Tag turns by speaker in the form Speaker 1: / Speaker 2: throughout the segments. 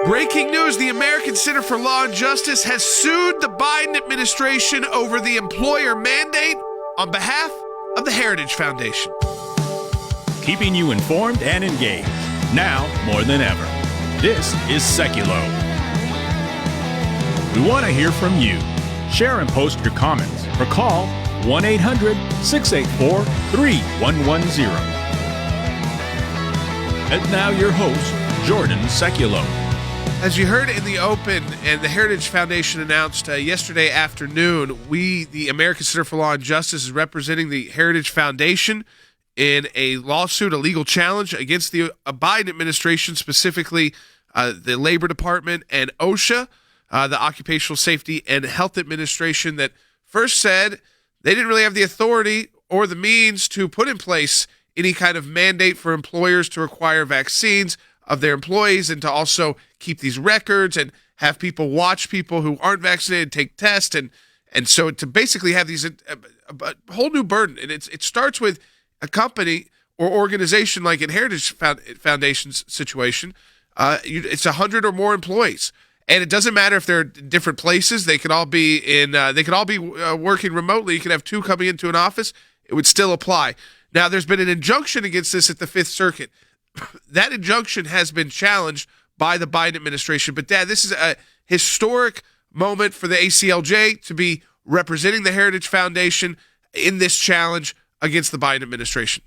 Speaker 1: Breaking news, the American Center for Law and Justice has sued the Biden administration over the employer mandate on behalf of the Heritage Foundation.
Speaker 2: Keeping you informed and engaged, now more than ever. This is Seculo. We want to hear from you. Share and post your comments or call 1-800-684-3110. And now your host, Jordan Seculo.
Speaker 1: As you heard in the open, and the Heritage Foundation announced yesterday afternoon, the American Center for Law and Justice, is representing the Heritage Foundation in a lawsuit, a legal challenge against the Biden administration, specifically the Labor Department and OSHA, the Occupational Safety and Health Administration, that first said they didn't really have the authority or the means to put in place any kind of mandate for employers to require vaccines of their employees and to also keep these records and have people watch people who aren't vaccinated take tests, and so to basically have these a whole new burden. And it starts with a company or organization like in Heritage Foundation's situation. It's 100 or more employees, and it doesn't matter if they're in different places. They could all be working remotely. You could have two coming into an office. It would still apply. Now, there's been an injunction against this at the Fifth Circuit. That injunction has been challenged by the Biden administration. But, Dad, this is a historic moment for the ACLJ to be representing the Heritage Foundation in this challenge against the Biden administration.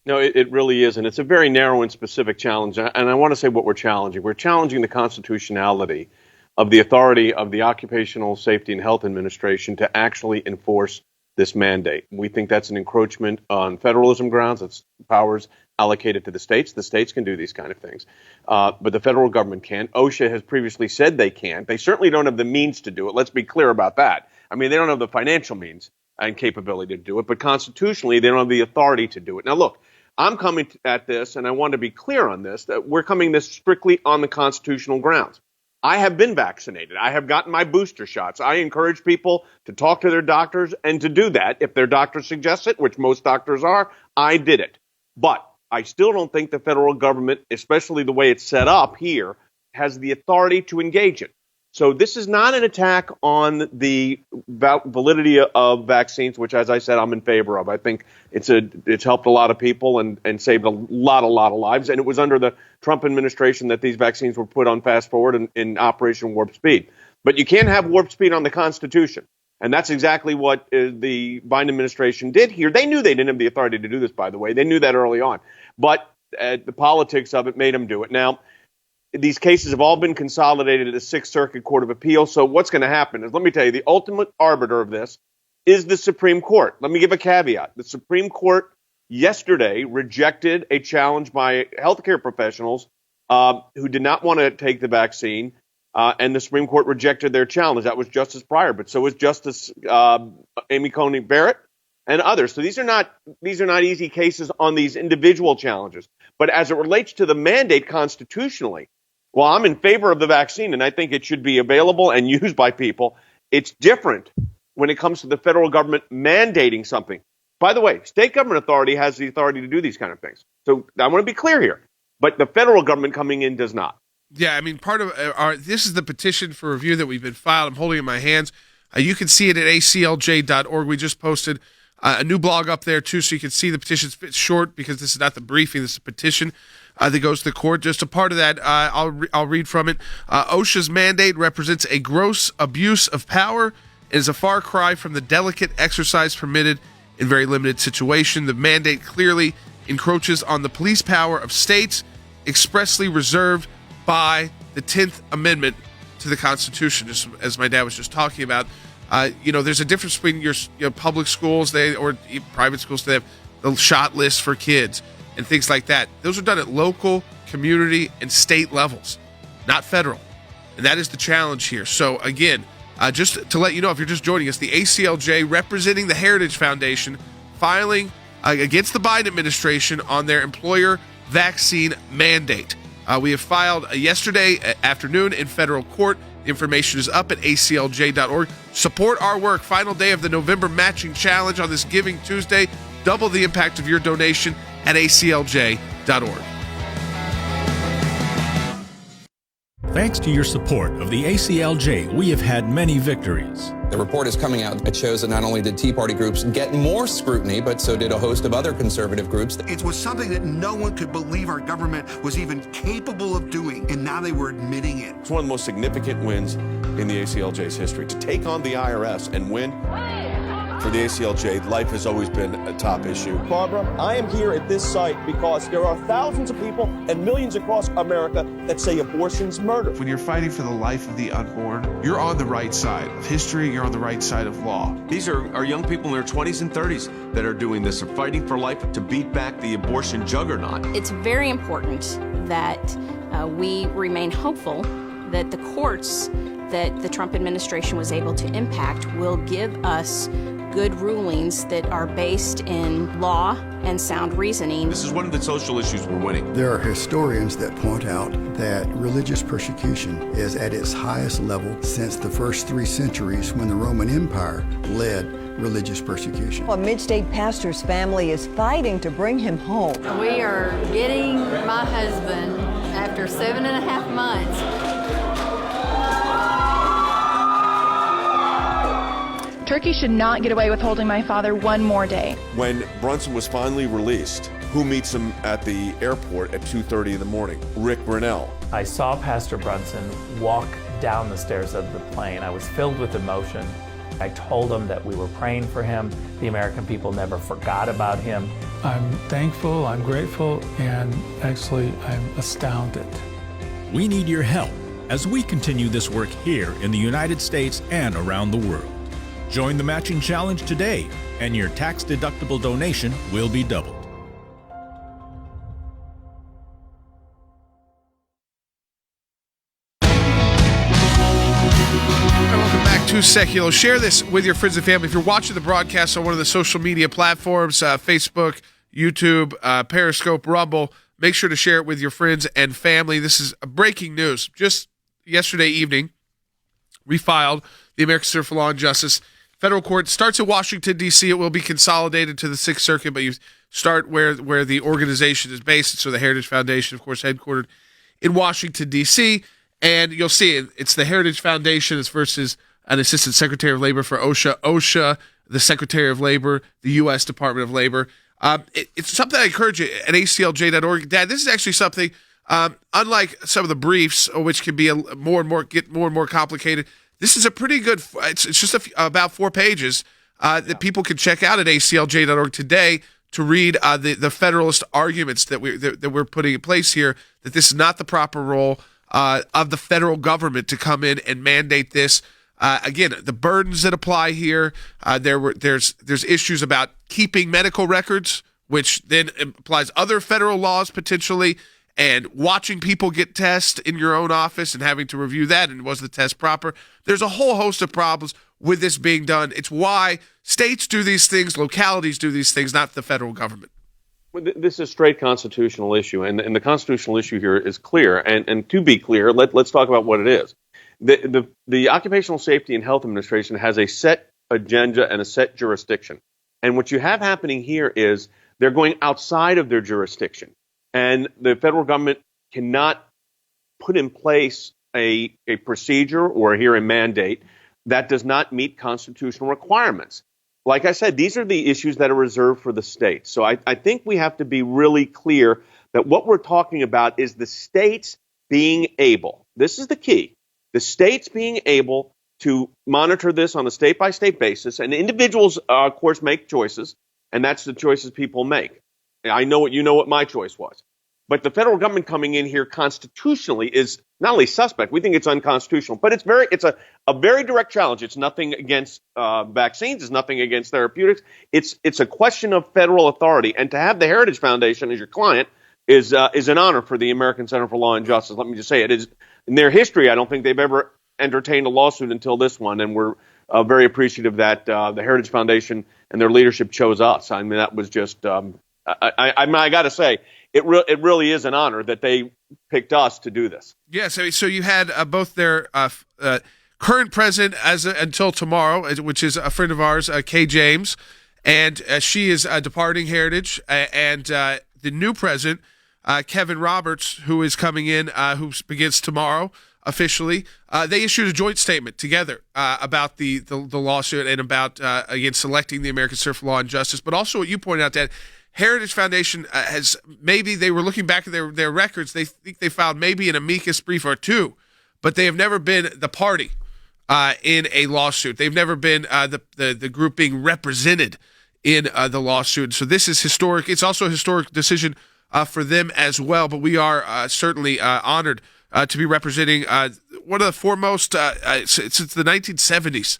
Speaker 3: No, it really is, and it's a very narrow and specific challenge. And I want to say what we're challenging. We're challenging the constitutionality of the authority of the Occupational Safety and Health Administration to actually enforce this mandate. We think that's an encroachment on federalism grounds. It's powers allocated to the states. The states can do these kind of things, but the federal government can't. OSHA has previously said they can't. They certainly don't have the means to do it. Let's be clear about that. I mean, they don't have the financial means and capability to do it, but constitutionally, they don't have the authority to do it. Now, look, I'm coming at this, and I want to be clear on this, that we're coming this strictly on the constitutional grounds. I have been vaccinated. I have gotten my booster shots. I encourage people to talk to their doctors and to do that. If their doctor suggests it, which most doctors are, I did it. But I still don't think the federal government, especially the way it's set up here, has the authority to engage it. So this is not an attack on the validity of vaccines, which, as I said, I'm in favor of. I think it's helped a lot of people and saved a lot of lives. And it was under the Trump administration that these vaccines were put on fast forward in Operation Warp Speed. But you can't have warp speed on the Constitution. And that's exactly what the Biden administration did here. They knew they didn't have the authority to do this, by the way. They knew that early on. But the politics of it made them do it. Now, these cases have all been consolidated at the Sixth Circuit Court of Appeals. So what's going to happen is, let me tell you, the ultimate arbiter of this is the Supreme Court. Let me give a caveat. The Supreme Court yesterday rejected a challenge by healthcare professionals who did not want to take the vaccine, and the Supreme Court rejected their challenge. That was Justice Breyer, but so was Justice Amy Coney Barrett and others. So these are not easy cases on these individual challenges. But as it relates to the mandate constitutionally, well, I'm in favor of the vaccine, and I think it should be available and used by people. It's different when it comes to the federal government mandating something. By the way, state government authority has the authority to do these kind of things. So I want to be clear here. But the federal government coming in does not.
Speaker 1: Yeah, I mean, part of this is the petition for review that we've been filed. I'm holding it in my hands. You can see it at aclj.org. We just posted a new blog up there, too, so you can see the petition. It's short because this is not the briefing. This is a petition that goes to the court. Just a part of that, I'll read from it. OSHA's mandate represents a gross abuse of power and is a far cry from the delicate exercise permitted in very limited situation. The mandate clearly encroaches on the police power of states, expressly reserved by the 10th Amendment to the Constitution, just as my dad was just talking about. There's a difference between your public schools or private schools. They have the shot list for kids and things like that. Those are done at local, community, and state levels, not federal. And that is the challenge here. So, again, just to let you know, if you're just joining us, the ACLJ representing the Heritage Foundation filing against the Biden administration on their employer vaccine mandate. We have filed yesterday afternoon in federal court. The information is up at aclj.org. Support our work. Final day of the November matching challenge on this Giving Tuesday. Double the impact of your donation at aclj.org.
Speaker 2: Thanks to your support of the ACLJ, we have had many victories.
Speaker 4: The report is coming out. It shows that not only did Tea Party groups get more scrutiny, but so did a host of other conservative groups.
Speaker 5: It was something that no one could believe our government was even capable of doing, and now they were admitting it.
Speaker 6: It's one of the most significant wins in the ACLJ's history. To take on the IRS and win, for the ACLJ, life has always been a top issue.
Speaker 7: Barbara, I am here at this site because there are thousands of people and millions across America that say abortion's murder.
Speaker 1: When you're fighting for the life of the unborn, you're on the right side of history, you're on the right side of law.
Speaker 6: These are young people in their 20s and 30s that are doing this, are fighting for life to beat back the abortion juggernaut.
Speaker 8: It's very important that we remain hopeful that the courts that the Trump administration was able to impact will give us good rulings that are based in law and sound reasoning.
Speaker 6: This is one of the social issues we're winning.
Speaker 9: There are historians that point out that religious persecution is at its highest level since the first 3 centuries when the Roman Empire led religious persecution.
Speaker 10: A mid-state pastor's family is fighting to bring him home.
Speaker 11: We are getting my husband after 7.5 months.
Speaker 12: Turkey should not get away with holding my father one more day.
Speaker 6: When Brunson was finally released, who meets him at the airport at 2:30 in the morning? Rick Brunell.
Speaker 13: I saw Pastor Brunson walk down the stairs of the plane. I was filled with emotion. I told him that we were praying for him. The American people never forgot about him.
Speaker 14: I'm thankful, I'm grateful, and actually I'm astounded.
Speaker 2: We need your help as we continue this work here in the United States and around the world. Join the matching challenge today, and your tax-deductible donation will be doubled.
Speaker 1: Welcome back to Secular. Share this with your friends and family. If you're watching the broadcast on one of the social media platforms, Facebook, YouTube, Periscope, Rumble, make sure to share it with your friends and family. This is breaking news. Just yesterday evening, refiled the American Center for Law and Justice. Federal court starts in Washington, D.C. It will be consolidated to the 6th Circuit, but you start where the organization is based. So the Heritage Foundation, of course, headquartered in Washington, D.C., and you'll see it's the Heritage Foundation versus an Assistant Secretary of Labor for OSHA, the Secretary of Labor, the U.S. Department of Labor. It's something I encourage you at ACLJ.org. Dad, this is actually something, unlike some of the briefs, which can be more and more complicated. This is a pretty good. It's just about 4 pages that people can check out at ACLJ.org today to read the Federalist arguments that we're putting in place here. That this is not the proper role of the federal government to come in and mandate this. Again, the burdens that apply here. There's issues about keeping medical records, which then applies other federal laws potentially. And watching people get tests in your own office and having to review that, and was the test proper? There's a whole host of problems with this being done. It's why states do these things, localities do these things, not the federal government.
Speaker 3: Well, this is a straight constitutional issue, and the constitutional issue here is clear. And to be clear, let's talk about what it is. The Occupational Safety and Health Administration has a set agenda and a set jurisdiction. And what you have happening here is they're going outside of their jurisdiction. And the federal government cannot put in place a procedure or here a mandate that does not meet constitutional requirements. Like I said, these are the issues that are reserved for the states. So I think we have to be really clear that what we're talking about is the states being able, this is the key, the states being able to monitor this on a state-by-state basis. And individuals, of course, make choices, and that's the choices people make. I know what my choice was. But the federal government coming in here constitutionally is not only suspect, we think it's unconstitutional, but it's a very direct challenge. It's nothing against vaccines, it's nothing against therapeutics. It's a question of federal authority. And to have the Heritage Foundation as your client is an honor for the American Center for Law and Justice. Let me just say it is in their history. I don't think they've ever entertained a lawsuit until this one, and we're very appreciative that the Heritage Foundation and their leadership chose us. I mean, that was just I got to say, it really is an honor that they picked us to do this.
Speaker 1: Yeah, so you had both their current president until tomorrow, which is a friend of ours, Kay James, and she is departing Heritage, and the new president, Kevin Roberts, who is coming in, who begins tomorrow. officially. They issued a joint statement together about the lawsuit and about, again, selecting the American Center for Law and Justice. But also what you pointed out, Dad, Heritage Foundation has maybe they were looking back at their records. They think they filed maybe an amicus brief or two, but they have never been the party in a lawsuit. They've never been the group being represented in the lawsuit. So this is historic. It's also a historic decision for them as well. But we are certainly honored to be representing one of the foremost since the 1970s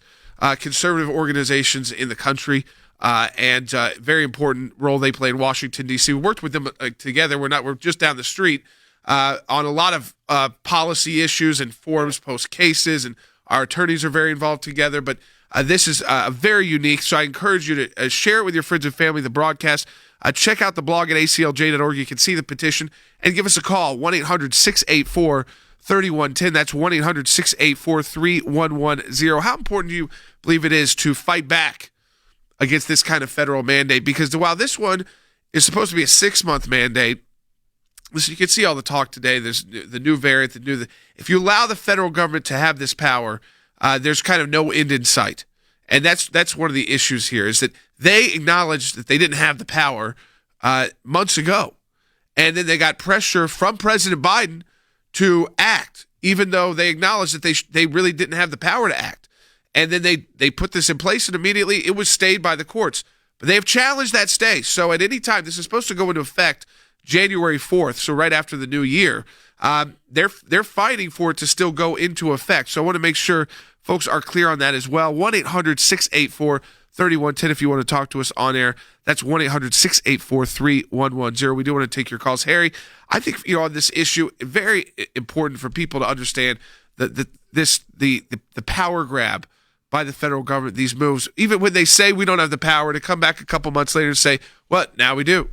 Speaker 1: conservative organizations in the country. And very important role they play in Washington, D.C. We worked with them together. We're just down the street on a lot of policy issues and forums, post cases, and our attorneys are very involved together. But this is very unique, so I encourage you to share it with your friends and family, the broadcast. Check out the blog at aclj.org. You can see the petition and give us a call, 1-800-684-3110. That's 1-800-684-3110. How important do you believe it is to fight back against this kind of federal mandate? Because while this one is supposed to be a 6-month mandate, listen, you can see all the talk today. There's the new variant, if you allow the federal government to have this power, there's kind of no end in sight. And that's one of the issues here, is that they acknowledged that they didn't have the power months ago. And then they got pressure from President Biden to act, even though they acknowledged that they really didn't have the power to act. And then they put this in place, and immediately it was stayed by the courts. But they have challenged that stay. So at any time, this is supposed to go into effect January 4th, so right after the new year. They're fighting for it to still go into effect. So I want to make sure folks are clear on that as well. 1-800-684-3110 if you want to talk to us on air. That's 1-800-684-3110. We do want to take your calls. Harry, I think on this issue, very important for people to understand the power grab by the federal government, these moves, even when they say we don't have the power, to come back a couple months later and say, what, now we do.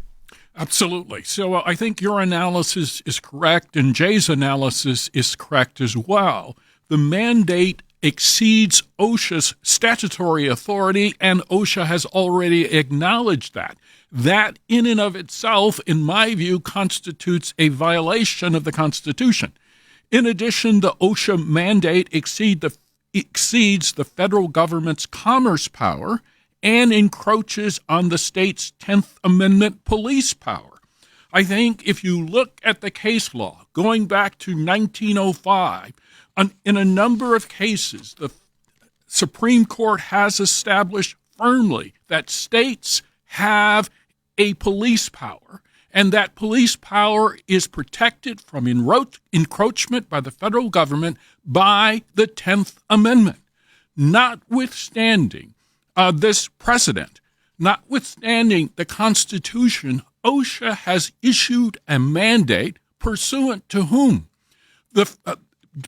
Speaker 15: Absolutely. So I think your analysis is correct, and Jay's analysis is correct as well. The mandate exceeds OSHA's statutory authority, and OSHA has already acknowledged that. That in and of itself, in my view, constitutes a violation of the Constitution. In addition, the OSHA mandate exceeds the federal government's commerce power and encroaches on the state's 10th Amendment police power. I think if you look at the case law going back to 1905, in a number of cases, the Supreme Court has established firmly that states have a police power, and that police power is protected from encroachment by the federal government by the 10th Amendment. Notwithstanding this precedent, notwithstanding the Constitution, OSHA has issued a mandate pursuant to whom?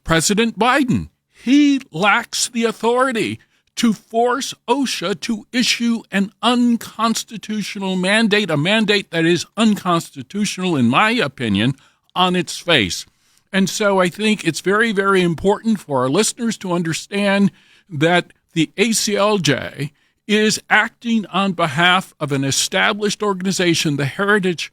Speaker 15: President Biden. He lacks the authority to force OSHA to issue an unconstitutional mandate, a mandate that is unconstitutional, in my opinion, on its face. And so I think it's very, very important for our listeners to understand that the ACLJ is acting on behalf of an established organization, the Heritage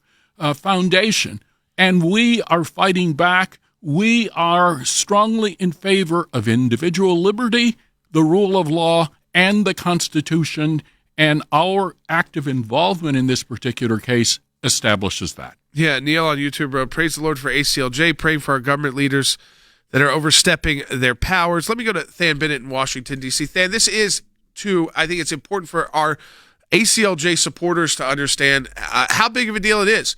Speaker 15: Foundation, and we are fighting back. We are strongly in favor of individual liberty, the rule of law, and the Constitution, and our active involvement in this particular case establishes that.
Speaker 1: Yeah, Neil on YouTube wrote, praise the Lord for ACLJ, praying for our government leaders that are overstepping their powers. Let me go to Than Bennett in Washington, D.C. Than, this is, too, I think it's important for our ACLJ supporters to understand how big of a deal it is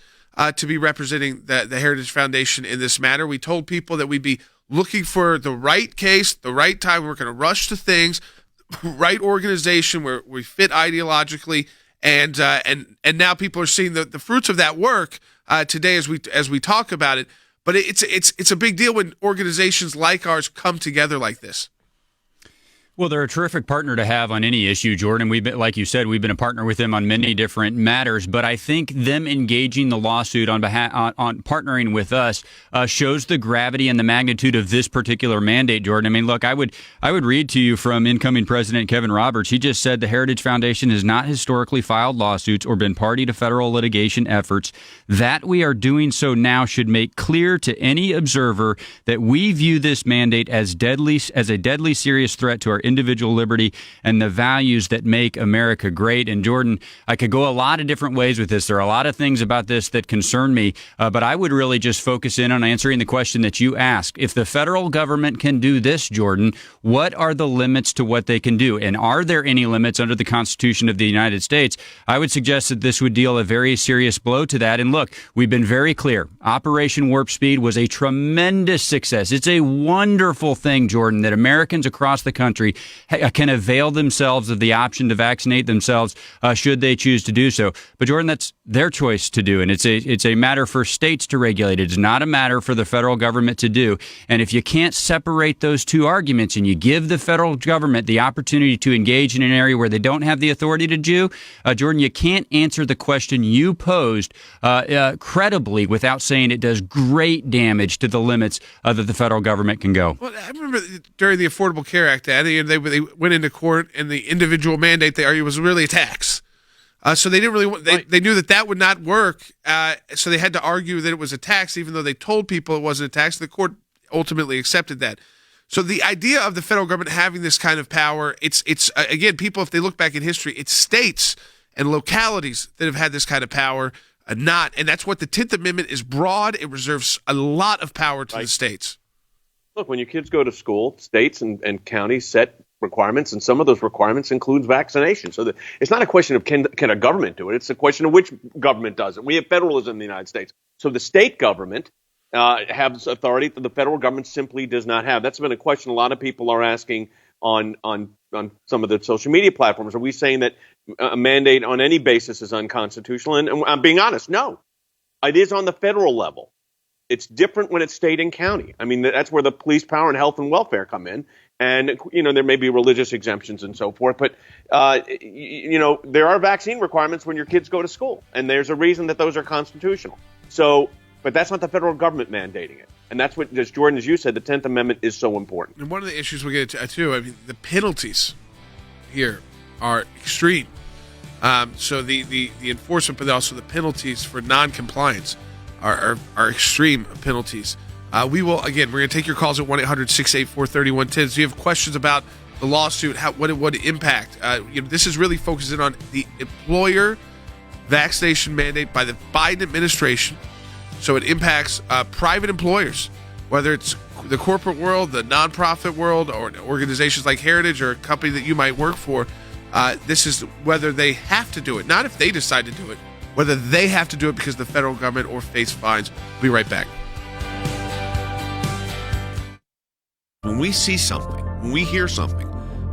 Speaker 1: to be representing the Heritage Foundation in this matter. We told people that we'd be looking for the right case, the right time. We're going to rush to things, right organization where we fit ideologically, and now people are seeing the fruits of that work today as we talk about it. But it's a big deal when organizations like ours come together like this.
Speaker 16: Well, they're a terrific partner to have on any issue, Jordan. We've been, like you said, we've been a partner with them on many different matters. But I think them engaging the lawsuit on partnering with us shows the gravity and the magnitude of this particular mandate, Jordan. I mean, look, I would read to you from incoming President Kevin Roberts. He just said the Heritage Foundation has not historically filed lawsuits or been party to federal litigation efforts. That we are doing so now should make clear to any observer that we view this mandate as a deadly serious threat to our individual liberty and the values that make America great. And Jordan, I could go a lot of different ways with this. There are a lot of things about this that concern me, but I would really just focus in on answering the question that you asked. If the federal government can do this, Jordan, what are the limits to what they can do? And are there any limits under the Constitution of the United States? I would suggest that this would deal a very serious blow to that. And look, we've been very clear. Operation Warp Speed was a tremendous success. It's a wonderful thing, Jordan, that Americans across the country can avail themselves of the option to vaccinate themselves should they choose to do so. But Jordan, that's their choice to do, and it's a matter for states to regulate. It's not a matter for the federal government to do. And if you can't separate those two arguments and you give the federal government the opportunity to engage in an area where they don't have the authority to do, Jordan, you can't answer the question you posed credibly without saying it does great damage to the limits that the federal government can go.
Speaker 1: Well, I remember during the Affordable Care Act, they went into court, and the individual mandate they argued was really a tax. So they didn't really. They knew that would not work. So they had to argue that it was a tax, even though they told people it wasn't a tax. The court ultimately accepted that. So the idea of the federal government having this kind of power, it's again, people, if they look back in history, it's states and localities that have had this kind of power, and that's what the 10th Amendment is broad. It reserves a lot of power to the states.
Speaker 3: Look, when your kids go to school, states and counties set requirements, and some of those requirements includes vaccination. So it's not a question of can a government do it. It's a question of which government does it. We have federalism in the United States. So the state government has authority that the federal government simply does not have. That's been a question a lot of people are asking on some of the social media platforms. Are we saying that a mandate on any basis is unconstitutional? And I'm being honest, no. It is on the federal level. It's different when it's state and county. I mean, that's where the police power and health and welfare come in. And, there may be religious exemptions and so forth. But, there are vaccine requirements when your kids go to school. And there's a reason that those are constitutional. So, but that's not the federal government mandating it. And that's what, as Jordan, as you said, the 10th Amendment is so important.
Speaker 1: And one of the issues we get into, too, I mean, the penalties here are extreme. So the enforcement, but also the penalties for noncompliance are extreme penalties. We're going to take your calls at 1-800-684-3110. So you have questions about the lawsuit, what it would impact. This is really focusing on the employer vaccination mandate by the Biden administration. So it impacts private employers, whether it's the corporate world, the nonprofit world, or organizations like Heritage or a company that you might work for. This is whether they have to do it, not if they decide to do it, whether they have to do it because of the federal government or face fines. We'll be right back.
Speaker 6: When we see something, when we hear something,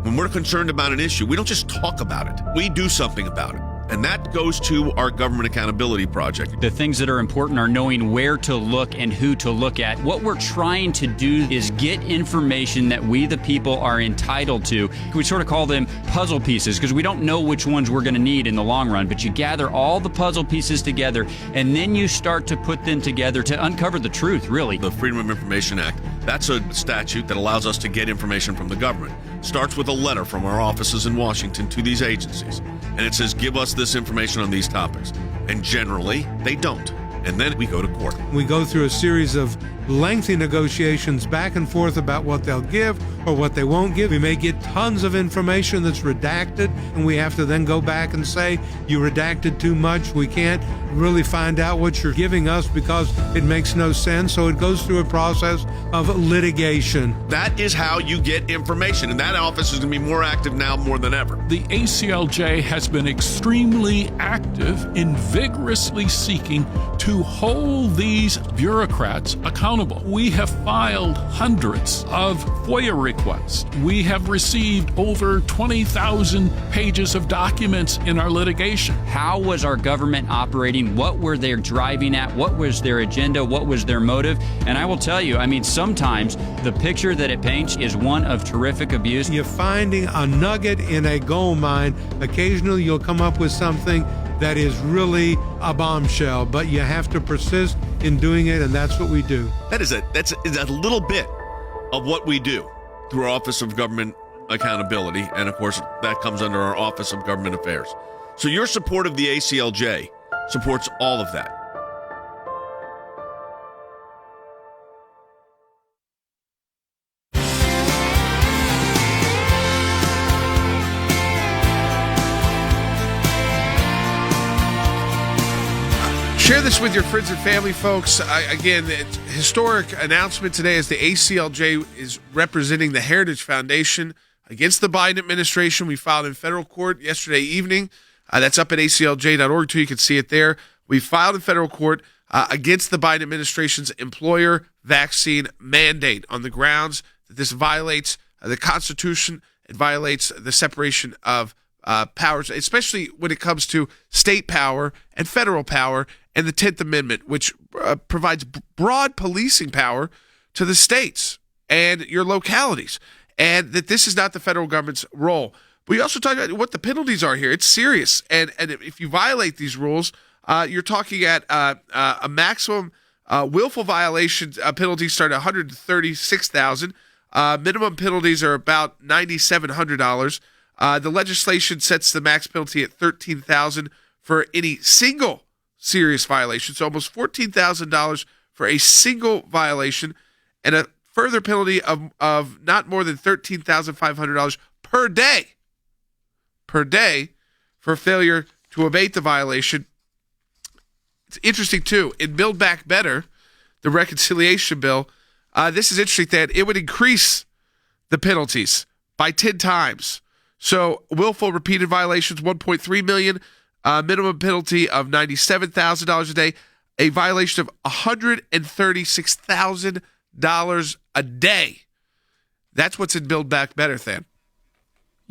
Speaker 6: when we're concerned about an issue, we don't just talk about it. We do something about it. And that goes to our Government Accountability Project.
Speaker 16: The things that are important are knowing where to look and who to look at. What we're trying to do is get information that we, the people, are entitled to. We sort of call them puzzle pieces because we don't know which ones we're going to need in the long run. But you gather all the puzzle pieces together, and then you start to put them together to uncover the truth, really.
Speaker 6: The Freedom of Information Act, that's a statute that allows us to get information from the government. Starts with a letter from our offices in Washington to these agencies. And it says, give us this information on these topics. And generally, they don't. And then we go to court.
Speaker 17: We go through a series of lengthy negotiations back and forth about what they'll give or what they won't give. We may get tons of information that's redacted, and we have to then go back and say, you redacted too much. We can't really find out what you're giving us because it makes no sense. So it goes through a process of litigation.
Speaker 6: That is how you get information, and that office is going to be more active now more than ever.
Speaker 15: The ACLJ has been extremely active in vigorously seeking to to hold these bureaucrats accountable. We have filed hundreds of FOIA requests. We have received over 20,000 pages of documents in our litigation.
Speaker 16: How was our government operating? What were they driving at? What was their agenda? What was their motive? And I will tell you, I mean, sometimes the picture that it paints is one of terrific abuse.
Speaker 17: You're finding a nugget in a gold mine. Occasionally you'll come up with something that is really a bombshell, but you have to persist in doing it, and that's what we do.
Speaker 6: That's a little bit of what we do through our Office of Government Accountability, and of course that comes under our Office of Government Affairs. So your support of the ACLJ supports all of that.
Speaker 1: Share this with your friends and family, folks. Again, it's a historic announcement today as the ACLJ is representing the Heritage Foundation against the Biden administration. We filed in federal court yesterday evening. That's up at aclj.org, too. You can see it there. We filed in federal court against the Biden administration's employer vaccine mandate on the grounds that this violates the Constitution. It violates the separation of powers, especially when it comes to state power and federal power, and the 10th Amendment, which provides broad policing power to the states and your localities, and that this is not the federal government's role. But we also talk about what the penalties are here. It's serious, and if you violate these rules, you're talking at a maximum willful violation penalty start at $136,000. Minimum penalties are about $9,700. The legislation sets the max penalty at $13,000 for any single serious violation, so almost $14,000 for a single violation, and a further penalty of not more than $13,500 per day for failure to abate the violation. It's interesting, too, in Build Back Better, the reconciliation bill, this is interesting that it would increase the penalties by 10 times. So willful repeated violations, $1.3 million, minimum penalty of $97,000 a day, a violation of $136,000 a day. That's what's in Build Back Better, Than.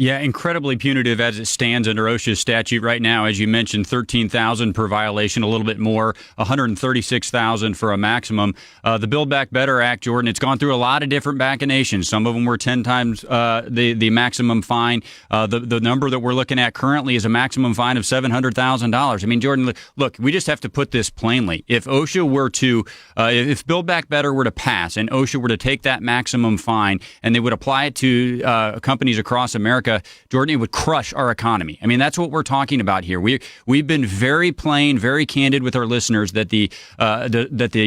Speaker 16: Yeah, incredibly punitive as it stands under OSHA's statute right now. As you mentioned, $13,000 per violation, a little bit more, $136,000 for a maximum. The Build Back Better Act, Jordan, it's gone through a lot of different machinations. Some of them were 10 times the maximum fine. The number that we're looking at currently is a maximum fine of $700,000. I mean, Jordan, look, we just have to put this plainly. If OSHA were to, if Build Back Better were to pass and OSHA were to take that maximum fine and they would apply it to companies across America, Jordan, it would crush our economy. I mean, that's what we're talking about here. We've been very plain, very candid with our listeners that the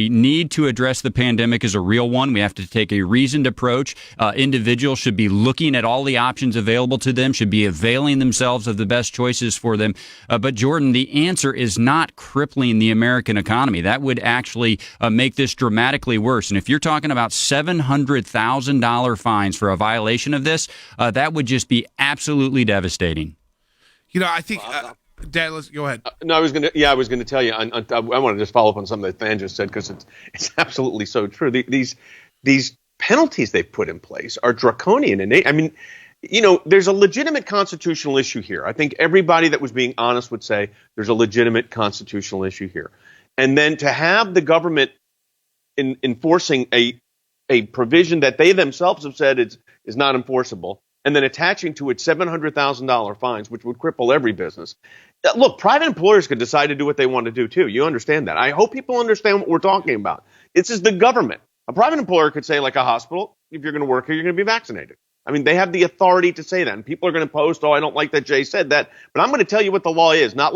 Speaker 16: need to address the pandemic is a real one. We have to take a reasoned approach. Individuals should be looking at all the options available to them, should be availing themselves of the best choices for them. But Jordan, the answer is not crippling the American economy. That would actually make this dramatically worse. And if you're talking about $700,000 fines for a violation of this, that would just be absolutely devastating.
Speaker 1: You know, I think, Dad, let's go ahead.
Speaker 3: No, I was going to tell you. I want to just follow up on something that Than just said because it's absolutely so true. These penalties they've put in place are draconian, and I mean, you know, there's a legitimate constitutional issue here. I think everybody that was being honest would say there's a legitimate constitutional issue here, and then to have the government enforcing a provision that they themselves have said is not enforceable, and then attaching to it $700,000 fines, which would cripple every business. Look, private employers could decide to do what they want to do, too. You understand that. I hope people understand what we're talking about. This is the government. A private employer could say, like a hospital, if you're going to work here, you're going to be vaccinated. I mean, they have the authority to say that. And people are going to post, I don't like that Jay said that. But I'm going to tell you what the law is, not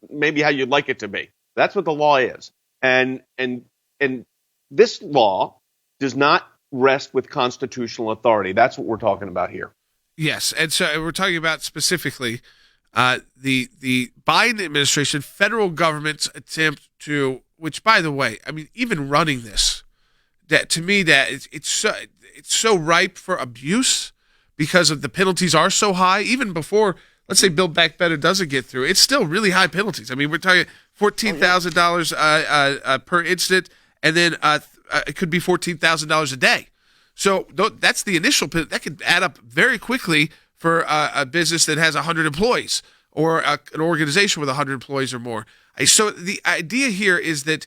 Speaker 3: maybe how you'd like it to be. That's what the law is. And this law does not rest with constitutional authority. That's what we're talking about here.
Speaker 1: Yes, and so we're talking about specifically the Biden administration, federal government's attempt to, which, by the way, I mean, even running this, that to me, that it's so ripe for abuse because of the penalties are so high. Even before, let's say Build Back Better doesn't get through, it's still really high penalties. I mean, we're talking $14,000 per incident, and then it could be $14,000 a day. So that's the initial penalty. That could add up very quickly for a business that has 100 employees or an organization with 100 employees or more. So the idea here is that,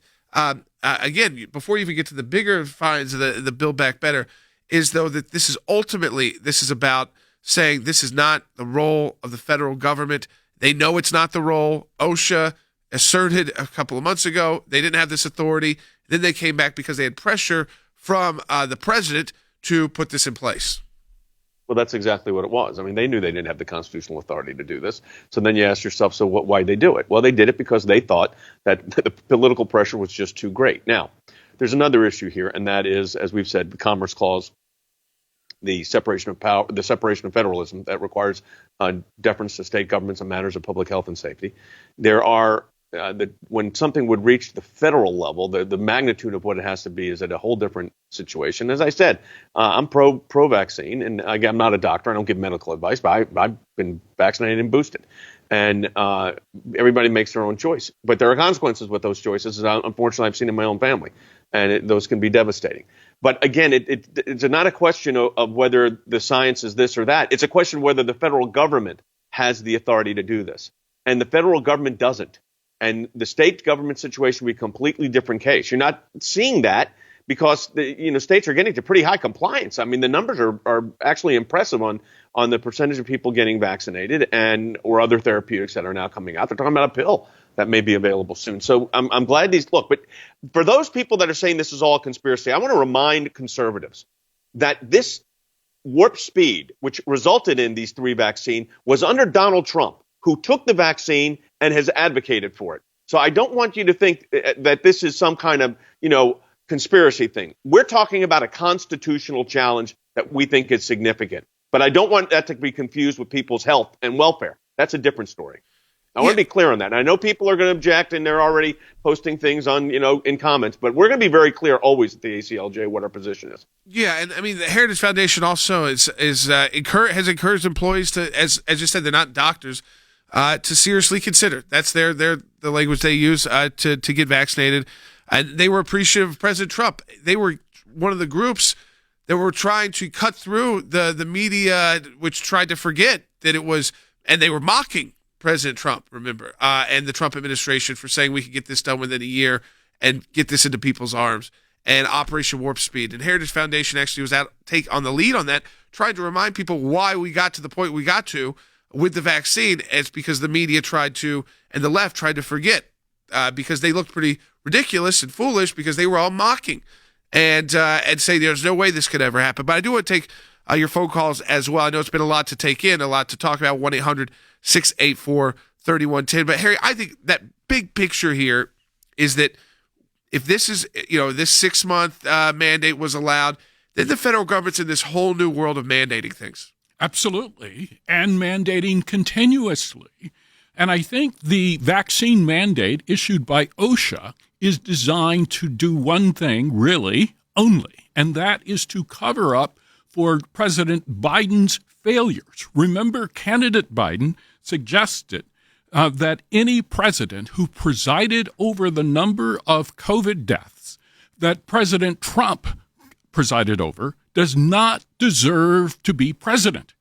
Speaker 1: again, before you even get to the bigger fines of the Build Back Better, is though that this is about saying this is not the role of the federal government. They know it's not the role. OSHA asserted a couple of months ago they didn't have this authority. Then they came back because they had pressure from the president to put this in place.
Speaker 3: Well, that's exactly what it was. I mean, they knew they didn't have the constitutional authority to do this. So then you ask yourself, so why'd they do it? Well, they did it because they thought that the political pressure was just too great. Now, there's another issue here, and that is, as we've said, the Commerce Clause, the separation of power, the separation of federalism that requires deference to state governments on matters of public health and safety. There are when something would reach the federal level, the magnitude of what it has to be is at a whole different situation. As I said, I'm pro-vaccine, and again, I'm not a doctor. I don't give medical advice, but I've been vaccinated and boosted. And everybody makes their own choice. But there are consequences with those choices, as unfortunately I've seen in my own family, and those can be devastating. But again, it's not a question of whether the science is this or that. It's a question of whether the federal government has the authority to do this. And the federal government doesn't. And the state government situation would be a completely different case. You're not seeing that because states are getting to pretty high compliance. I mean, the numbers are actually impressive on the percentage of people getting vaccinated or other therapeutics that are now coming out. They're talking about a pill that may be available soon. So I'm glad but for those people that are saying this is all a conspiracy, I want to remind conservatives that this warp speed, which resulted in these 3 vaccines, was under Donald Trump, who took the vaccine and has advocated for it. So I don't want you to think that this is some kind of, conspiracy thing. We're talking about a constitutional challenge that we think is significant. But I don't want that to be confused with people's health and welfare. That's a different story. I want to be clear on that. And I know people are going to object, and they're already posting things on, in comments, but we're going to be very clear always at the ACLJ what our position is.
Speaker 1: Yeah, and I mean the Heritage Foundation also has encouraged employees to, as you said, they're not doctors, to seriously consider. That's the language they use to get vaccinated. And they were appreciative of President Trump. They were one of the groups that were trying to cut through the media, which tried to forget that it was, and they were mocking President Trump, remember, and the Trump administration for saying we could get this done within a year and get this into people's arms, and Operation Warp Speed. And Heritage Foundation actually was take on the lead on that, trying to remind people why we got to the point we got to with the vaccine. It's because the media tried to, and the left tried to forget, because they looked pretty ridiculous and foolish because they were all mocking and say there's no way this could ever happen. But I do want to take your phone calls as well. I know it's been a lot to take in, a lot to talk about. 1-800-684-3110. But Harry, I think that big picture here is that if this is, this 6-month mandate was allowed, then the federal government's in this whole new world of mandating things.
Speaker 15: Absolutely. And mandating continuously. And I think the vaccine mandate issued by OSHA is designed to do one thing, really, only, and that is to cover up for President Biden's failures. Remember, candidate Biden suggested that any president who presided over the number of COVID deaths that President Trump presided over does not deserve to be president.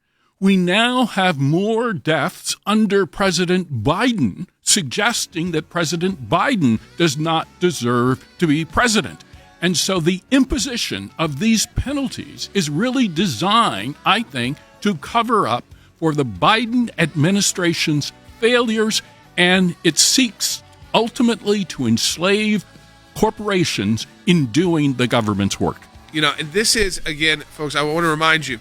Speaker 15: We now have more deaths under President Biden, suggesting that President Biden does not deserve to be president. And so the imposition of these penalties is really designed, I think, to cover up for the Biden administration's failures, and it seeks ultimately to enslave corporations in doing the government's work.
Speaker 1: And this is, again, folks, I want to remind you,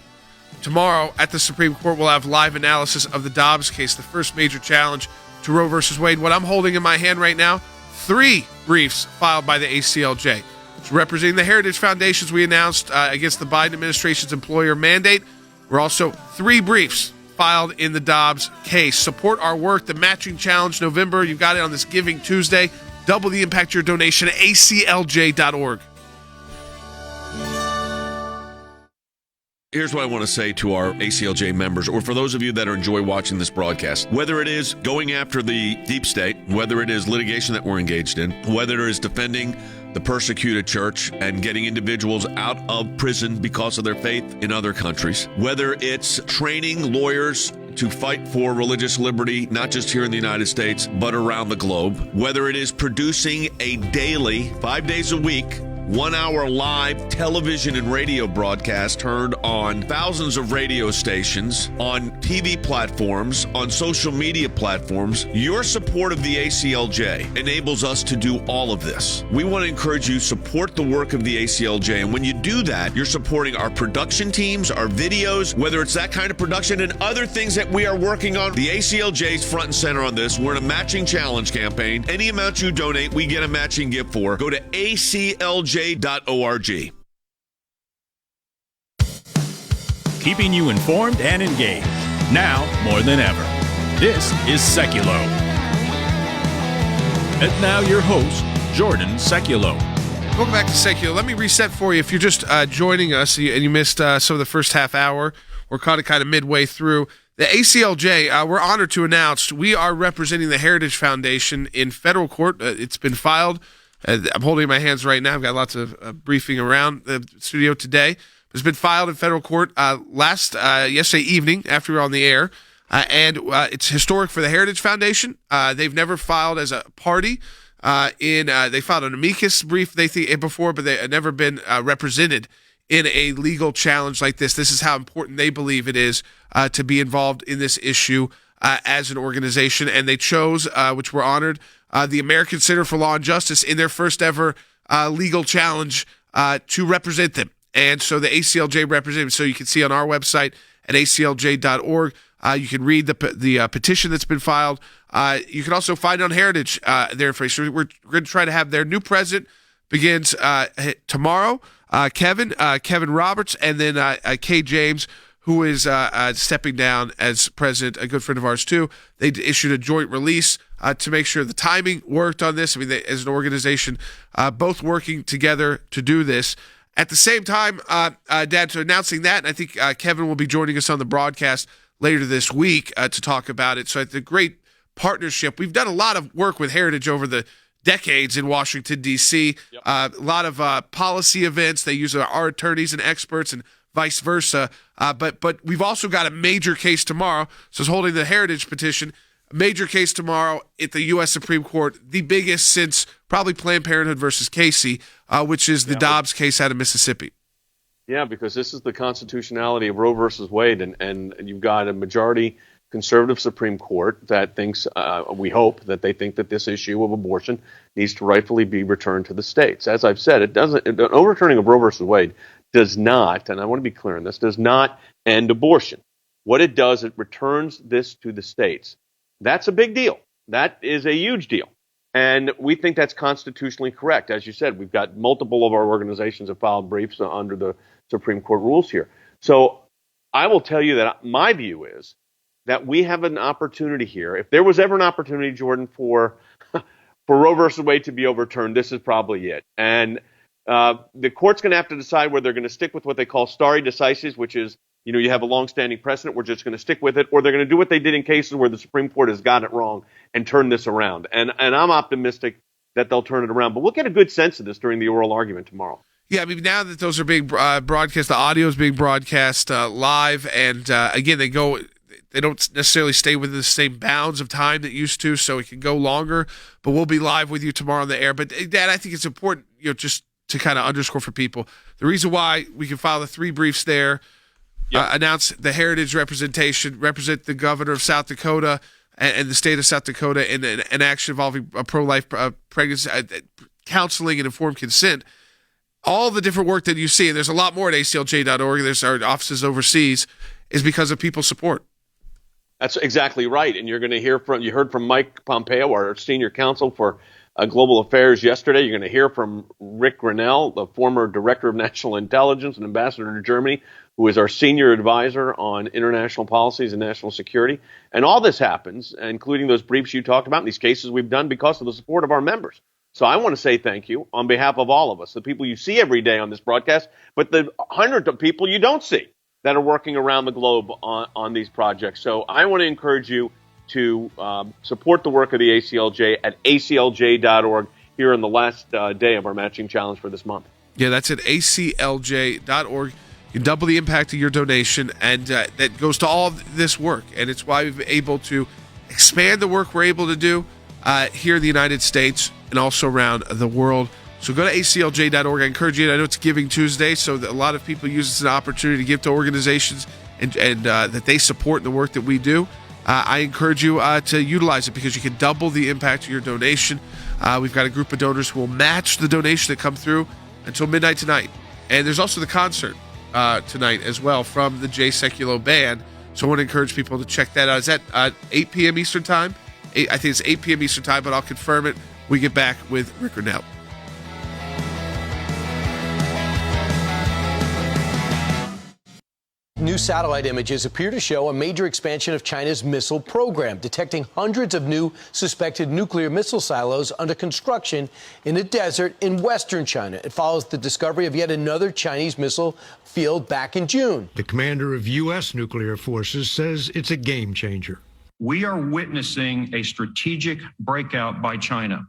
Speaker 1: tomorrow at the Supreme Court, we'll have live analysis of the Dobbs case, the first major challenge to Roe versus Wade. What I'm holding in my hand right now, 3 briefs filed by the ACLJ. It's representing the Heritage Foundations we announced against the Biden administration's employer mandate. We're also 3 briefs filed in the Dobbs case. Support our work, the Matching Challenge November. You've got it on this Giving Tuesday. Double the impact of your donation at aclj.org.
Speaker 6: Here's what I want to say to our ACLJ members, or for those of you that enjoy watching this broadcast. Whether it is going after the deep state, whether it is litigation that we're engaged in, whether it is defending the persecuted church and getting individuals out of prison because of their faith in other countries, whether it's training lawyers to fight for religious liberty, not just here in the United States, but around the globe, whether it is producing a daily, 5 days a week, 1 hour live television and radio broadcast heard on thousands of radio stations, on TV platforms, on social media platforms. Your support of the ACLJ enables us to do all of this. We want to encourage you to support the work of the ACLJ. And when you do that, you're supporting our production teams, our videos, whether it's that kind of production and other things that we are working on. The ACLJ is front and center on this. We're in a matching challenge campaign. Any amount you donate, we get a matching gift for. Go to ACLJ.org.
Speaker 2: Keeping you informed and engaged, now more than ever. This is Seculo. And now your host, Jordan Seculo.
Speaker 1: Welcome back to Seculo. Let me reset for you. If you're just joining us and you missed some of the first half hour, we're kind of midway through. The ACLJ, we're honored to announce we are representing the Heritage Foundation in federal court. It's been filed. I'm holding in my hands right now. I've got lots of briefing around the studio today. It's been filed in federal court yesterday evening after we were on the air, and it's historic for the Heritage Foundation. They've never filed as a party. They filed an amicus brief before, but they had never been represented in a legal challenge like this. This is how important they believe it is to be involved in this issue as an organization, and they chose, which we're honored, the American Center for Law and Justice in their first ever legal challenge to represent them. And so the ACLJ representative, so you can see on our website at aclj.org, you can read the petition that's been filed. You can also find on Heritage their information. We're going to try to have their new president begins tomorrow, Kevin Roberts, and then Kay James, who is stepping down as president, a good friend of ours too. They issued a joint release to make sure the timing worked on this. I mean, they, as an organization, both working together to do this. At the same time, Dad, so announcing that, and I think Kevin will be joining us on the broadcast later this week to talk about it. So it's a great partnership. We've done a lot of work with Heritage over the decades in Washington, D.C., a lot of policy events. They use our attorneys and experts and vice versa. But we've also got a major case tomorrow. So it's holding the Heritage petition. A major case tomorrow at the U.S. Supreme Court, the biggest since probably Planned Parenthood versus Casey, which is the Dobbs case out of Mississippi.
Speaker 3: Yeah, because this is the constitutionality of Roe versus Wade, and you've got a majority conservative Supreme Court that thinks, we hope that they think that this issue of abortion needs to rightfully be returned to the states. As I've said, an overturning of Roe versus Wade does not, and I want to be clear on this, does not end abortion. What it does, it returns this to the states. That's a big deal. That is a huge deal. And we think that's constitutionally correct. As you said, we've got multiple of our organizations have filed briefs under the Supreme Court rules here. So I will tell you that my view is that we have an opportunity here. If there was ever an opportunity, Jordan, for Roe versus Wade to be overturned, this is probably it. And the court's going to have to decide whether they're going to stick with what they call stare decisis, which is, you have a long-standing precedent, we're just going to stick with it, or they're going to do what they did in cases where the Supreme Court has got it wrong and turn this around. And I'm optimistic that they'll turn it around. But we'll get a good sense of this during the oral argument tomorrow.
Speaker 1: Yeah, I mean, now that those are being broadcast, the audio is being broadcast live, and again, they don't necessarily stay within the same bounds of time that used to, so it can go longer. But we'll be live with you tomorrow on the air. But Dad, I think it's important, just to kind of underscore for people the reason why we can file the 3 briefs there. Announce the Heritage representation, represent the governor of South Dakota and the state of South Dakota in an action involving pro-life pregnancy, counseling and informed consent. All the different work that you see, and there's a lot more at aclj.org, there's our offices overseas, is because of people's support.
Speaker 3: That's exactly right. And you're going to hear you heard from Mike Pompeo, our senior counsel for Global Affairs yesterday. You're going to hear from Rick Grinnell, the former director of national intelligence and ambassador to Germany, who is our senior advisor on international policies and national security. And all this happens, including those briefs you talked about, and these cases we've done because of the support of our members. So I want to say thank you on behalf of all of us, the people you see every day on this broadcast, but the hundreds of people you don't see. that are working around the globe on these projects. So I want to encourage you to support the work of the ACLJ at aclj.org here in the last day of our matching challenge for this month.
Speaker 1: Yeah, that's at aclj.org. You double the impact of your donation, and that goes to all of this work. And it's why we've been able to expand the work we're able to do here in the United States and also around the world. So go to aclj.org. I encourage you. I know it's Giving Tuesday, so that a lot of people use this as an opportunity to give to organizations and that they support the work that we do. I encourage you to utilize it because you can double the impact of your donation. We've got a group of donors who will match the donation that come through until midnight tonight. And there's also the concert tonight as well from the Jay Sekulow Band. So I want to encourage people to check that out. Is that 8 p.m. Eastern Time? I think it's 8 p.m. Eastern Time, but I'll confirm it when we get back with Rick Renell.
Speaker 18: New satellite images appear to show a major expansion of China's missile program, detecting hundreds of new suspected nuclear missile silos under construction in a desert in western China. It follows the discovery of yet another Chinese missile field back in June.
Speaker 19: The commander of U.S. nuclear forces says it's a game changer.
Speaker 20: We are witnessing a strategic breakout by China.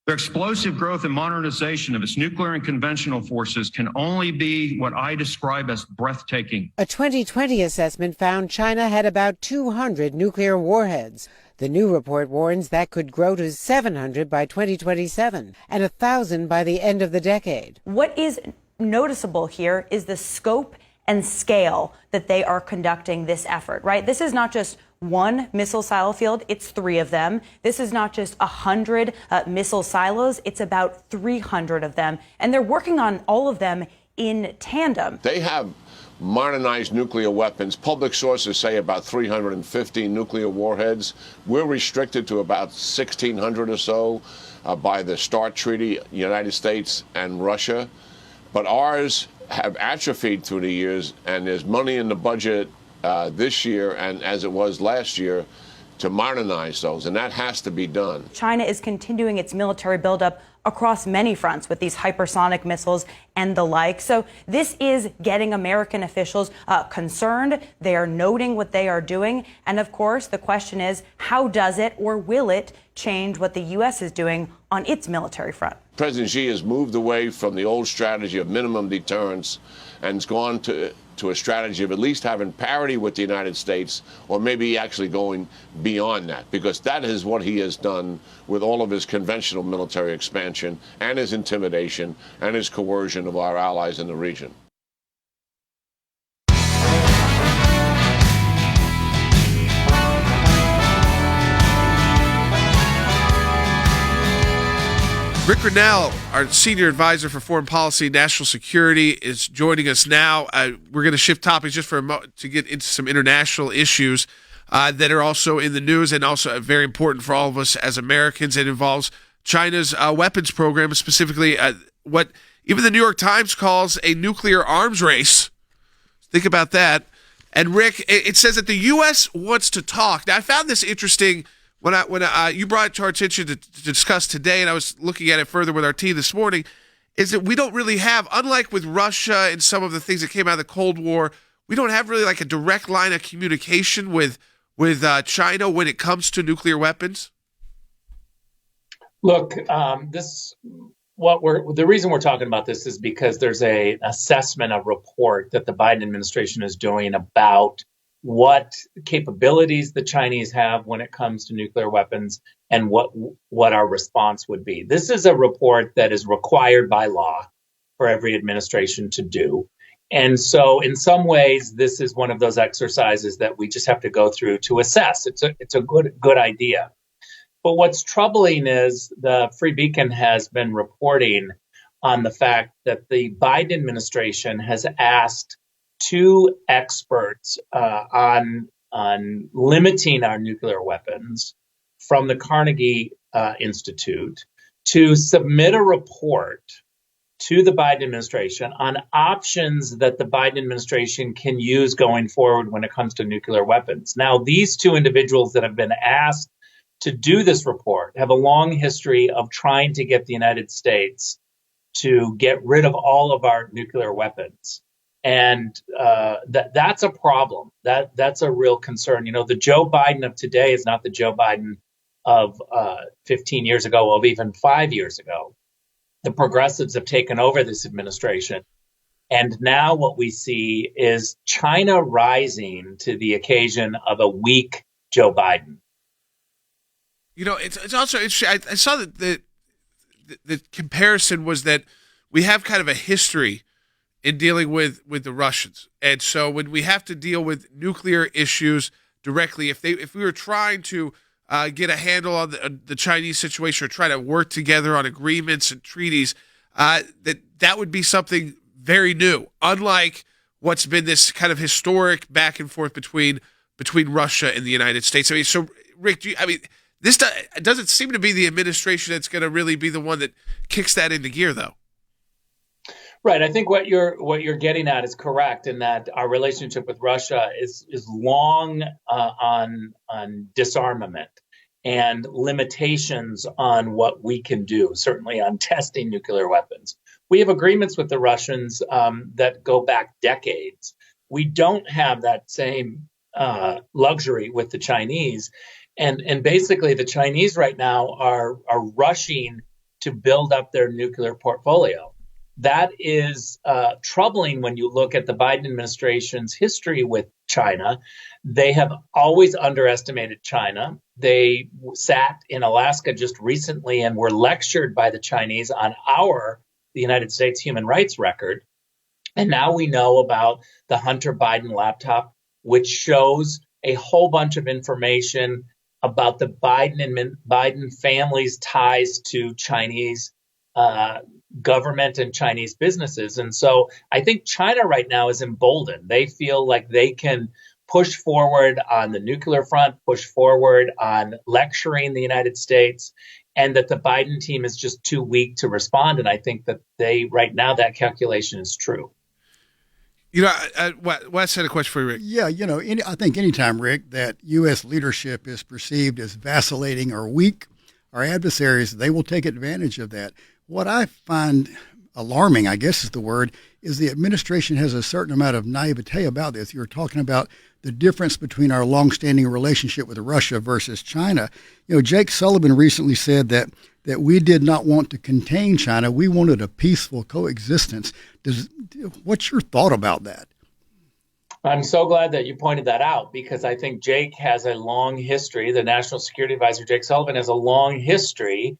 Speaker 20: Their explosive growth and modernization of its nuclear and conventional forces can only be what I describe as breathtaking.
Speaker 21: A 2020 assessment found China had about 200 nuclear warheads. The new report warns that could grow to 700 by 2027 and 1,000 by the end of the decade.
Speaker 22: What is noticeable here is the scope and scale that they are conducting this effort, right? This is not just one missile silo field, it's 3 of them. This is not just 100 missile silos, it's about 300 of them. And they're working on all of them in tandem.
Speaker 23: They have modernized nuclear weapons. Public sources say about 350 nuclear warheads. We're restricted to about 1,600 or so by the START Treaty, United States and Russia. But ours have atrophied through the years, and there's money in the budget this year and as it was last year to modernize those, and that has to be done.
Speaker 22: China is continuing its military buildup across many fronts with these hypersonic missiles and the like. So this is getting American officials concerned. They are noting what they are doing. And of course, the question is, how does it or will it change what the U.S. is doing on its military front?
Speaker 23: President Xi has moved away from the old strategy of minimum deterrence and has gone to a strategy of at least having parity with the United States, or maybe actually going beyond that, because that is what he has done with all of his conventional military expansion and his intimidation and his coercion of our allies in the region.
Speaker 1: Rick Renell, our senior advisor for foreign policy and national security, is joining us now. We're going to shift topics just for a moment to get into some international issues that are also in the news and also very important for all of us as Americans. It involves China's weapons program, specifically what even the New York Times calls a nuclear arms race. Think about that. And Rick, it says that the U.S. wants to talk. Now, I found this interesting when you brought it to our attention to discuss today, and I was looking at it further with our team this morning, is that we don't really have, unlike with Russia and some of the things that came out of the Cold War, we don't have really like a direct line of communication with China when it comes to nuclear weapons.
Speaker 13: Look, the reason we're talking about this is because there's a assessment, a report that the Biden administration is doing about what capabilities the Chinese have when it comes to nuclear weapons and what our response would be. This is a report that is required by law for every administration to do. And so in some ways, this is one of those exercises that we just have to go through to assess. It's a good idea. But what's troubling is the Free Beacon has been reporting on the fact that the Biden administration has asked 2 experts on limiting our nuclear weapons from the Carnegie Institute to submit a report to the Biden administration on options that the Biden administration can use going forward when it comes to nuclear weapons. Now, these 2 individuals that have been asked to do this report have a long history of trying to get the United States to get rid of all of our nuclear weapons. And that's a problem. That's a real concern. The Joe Biden of today is not the Joe Biden of 15 years ago, of even 5 years ago. The progressives have taken over this administration. And now what we see is China rising to the occasion of a weak Joe Biden.
Speaker 1: It's also interesting. I saw that the comparison was that we have kind of a history in dealing with the Russians. And so when we have to deal with nuclear issues directly, if we were trying to get a handle on the Chinese situation or try to work together on agreements and treaties, that would be something very new, unlike what's been this kind of historic back and forth between Russia and the United States. I mean, so Rick, this doesn't seem to be the administration that's going to really be the one that kicks that into gear, though.
Speaker 13: Right. I think what you're getting at is correct in that our relationship with Russia is long on disarmament and limitations on what we can do, certainly on testing nuclear weapons. We have agreements with the Russians that go back decades. We don't have that same luxury with the Chinese. And basically, the Chinese right now are rushing to build up their nuclear portfolio. That is troubling when you look at the Biden administration's history with China. They have always underestimated China. They sat in Alaska just recently and were lectured by the Chinese on the United States human rights record. And now we know about the Hunter Biden laptop, which shows a whole bunch of information about the Biden family's ties to Chinese government and Chinese businesses. And so I think China right now is emboldened. They feel like they can push forward on the nuclear front, push forward on lecturing the United States, and that the Biden team is just too weak to respond. And I think that right now, that calculation is true.
Speaker 1: Wes had a question for you, Rick.
Speaker 9: Yeah, I think anytime, Rick, that U.S. leadership is perceived as vacillating or weak, our adversaries, they will take advantage of that. What I find alarming, I guess is the word, is the administration has a certain amount of naivete about this. You're talking about the difference between our longstanding relationship with Russia versus China. Jake Sullivan recently said that we did not want to contain China. We wanted a peaceful coexistence. What's your thought about that?
Speaker 13: I'm so glad that you pointed that out, because I think Jake has a long history. The National Security Advisor, Jake Sullivan, has a long history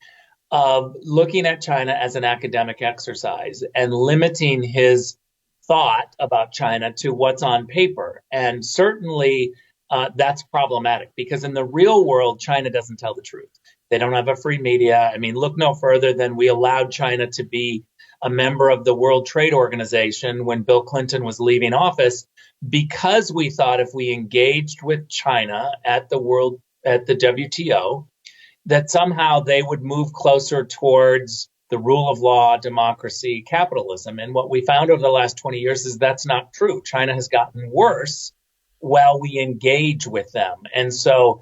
Speaker 13: of looking at China as an academic exercise and limiting his thought about China to what's on paper. And certainly that's problematic, because in the real world, China doesn't tell the truth. They don't have a free media. I mean, look no further than we allowed China to be a member of the World Trade Organization when Bill Clinton was leaving office, because we thought if we engaged with China at the WTO, that somehow they would move closer towards the rule of law, democracy, capitalism. And what we found over the last 20 years is that's not true. China has gotten worse while we engage with them. And so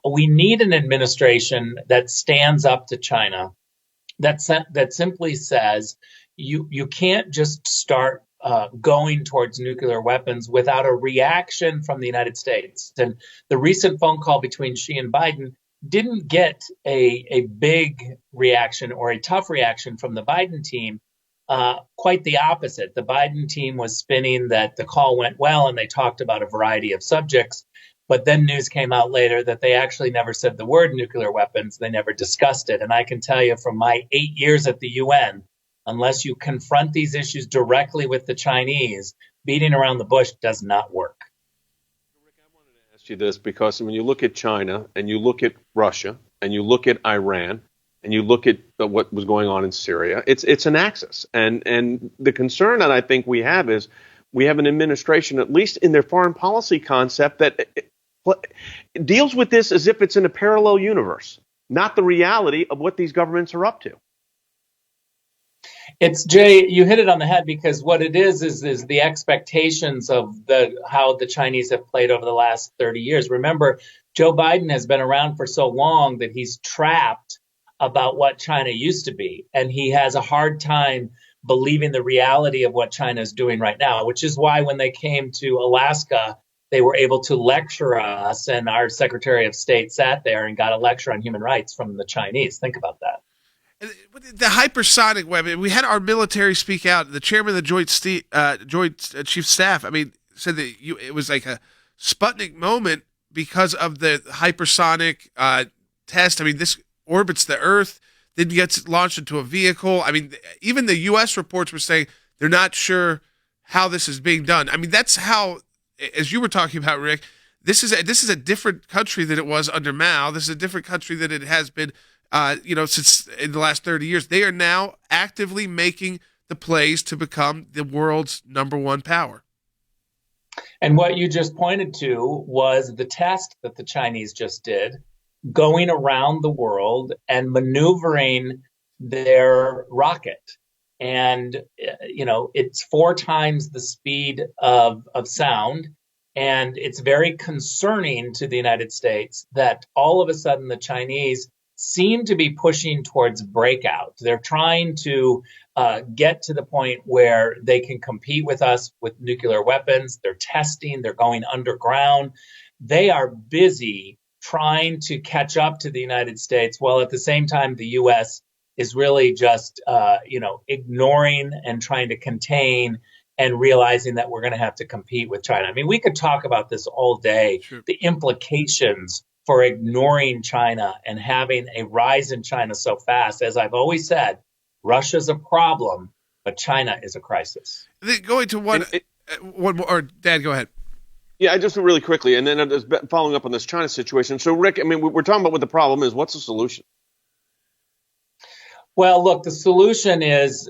Speaker 13: we need an administration that stands up to China, that simply says you can't just start going towards nuclear weapons without a reaction from the United States. And the recent phone call between Xi and Biden didn't get a big reaction or a tough reaction from the Biden team. Quite the opposite. The Biden team was spinning that the call went well and they talked about a variety of subjects. But then news came out later that they actually never said the word nuclear weapons. They never discussed it. And I can tell you from my 8 years at the UN, unless you confront these issues directly with the Chinese, beating around the bush does not work.
Speaker 3: You this because when you look at China and you look at Russia and you look at Iran and you look at what was going on in Syria, it's an axis. And the concern that I think we have is we have an administration, at least in their foreign policy concept, that deals with this as if it's in a parallel universe, not the reality of what these governments are up to.
Speaker 13: It's Jay, you hit it on the head, because what it is the expectations of how the Chinese have played over the last 30 years. Remember, Joe Biden has been around for so long that he's trapped about what China used to be. And he has a hard time believing the reality of what China is doing right now, which is why when they came to Alaska, they were able to lecture us, and our Secretary of State sat there and got a lecture on human rights from the Chinese. Think about that.
Speaker 1: The hypersonic weapon, we had our military speak out. The chairman of the Joint Chief Staff, said that it was like a Sputnik moment because of the hypersonic test. This orbits the Earth, then gets launched into a vehicle. Even the U.S. reports were saying they're not sure how this is being done. That's how, as you were talking about, Rick, this is a different country than it was under Mao. This is a different country than it has been since in the last 30 years. They are now actively making the plays to become the world's number one power.
Speaker 13: And what you just pointed to was the test that the Chinese just did, going around the world and maneuvering their rocket. And, it's 4 times the speed of sound. And it's very concerning to the United States that all of a sudden the Chinese seem to be pushing towards breakout. They're trying to get to the point where they can compete with us with nuclear weapons. They're testing, they're going underground. They are busy trying to catch up to the United States, while at the same time the U.S. is really just, ignoring and trying to contain and realizing that we're going to have to compete with China. We could talk about this all day, sure. The implications for ignoring China and having a rise in China so fast. As I've always said, Russia's a problem, but China is a crisis.
Speaker 1: Going to one more, or Dad, go ahead.
Speaker 3: Yeah, I just really quickly, and then following up on this China situation. So, Rick, we're talking about what the problem is. What's the solution?
Speaker 13: Well, look, the solution is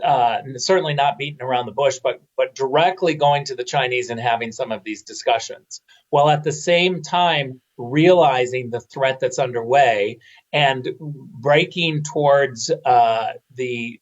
Speaker 13: certainly not beating around the bush, but directly going to the Chinese and having some of these discussions, while at the same time realizing the threat that's underway and breaking towards the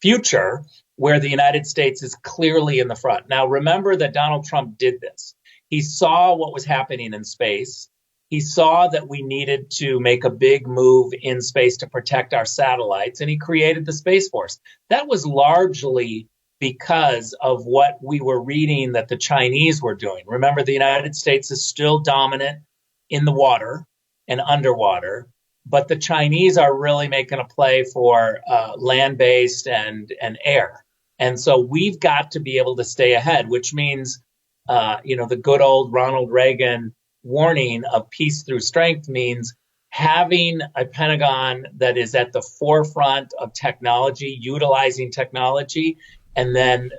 Speaker 13: future where the United States is clearly in the front. Now, remember that Donald Trump did this. He saw what was happening in space. He saw that we needed to make a big move in space to protect our satellites, and he created the Space Force. That was largely because of what we were reading that the Chinese were doing. Remember, the United States is still dominant in the water and underwater, but the Chinese are really making a play for land-based and air. And so we've got to be able to stay ahead, which means, the good old Ronald Reagan warning of peace through strength means having a Pentagon that is at the forefront of technology, utilizing technology, and then